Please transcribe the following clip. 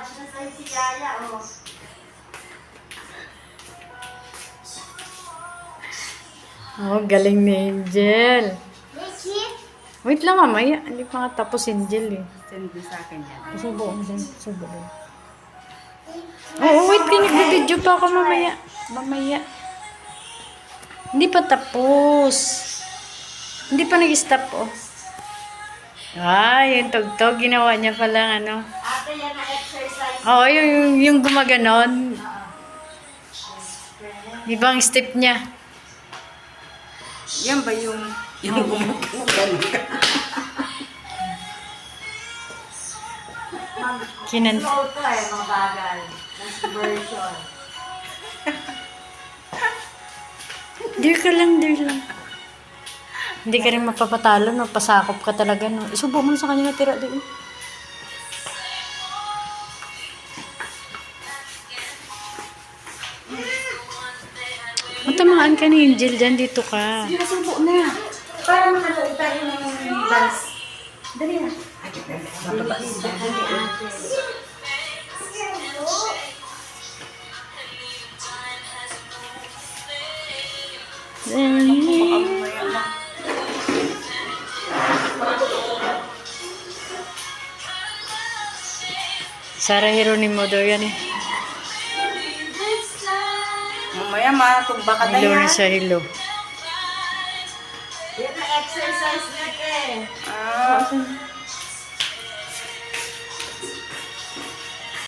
Watch na sa'yo si Yaya, oh. Oh, galing ni Angel. Ricky? Wait lang, mamaya. Hindi pa nga tapos si Angel eh. Send mo sa akin yan. Subo mo din. Subo din. Oo, wait. Pinag-video pa ako mamaya. Mamaya. Hindi pa tapos. Hindi pa nag-stop, oh. Ay, yung tugtog. Ginawa niya palang ano. Ate, yan na exercise. Oo, yung gumaganon. Di ba ang step niya? Yan ba yung gumagano ka? Kinan. Slow to eh, mabagal. Next version. Dear ka lang, dear lang. Hindi ka rin mapapatalo, no? Pasakop ka talaga, no? Isubo mo na sa kanya na tira doon. Matamaan ka ni Angel dyan, dito ka. Sige, nasubo na. Para makalaot tayo ng dance. Dali na. Bababa. Sarah Geronimo daw yan eh. Mamaya matumba ka na Hello yan. na siya, hello. Yan na exercise na eh. Ah,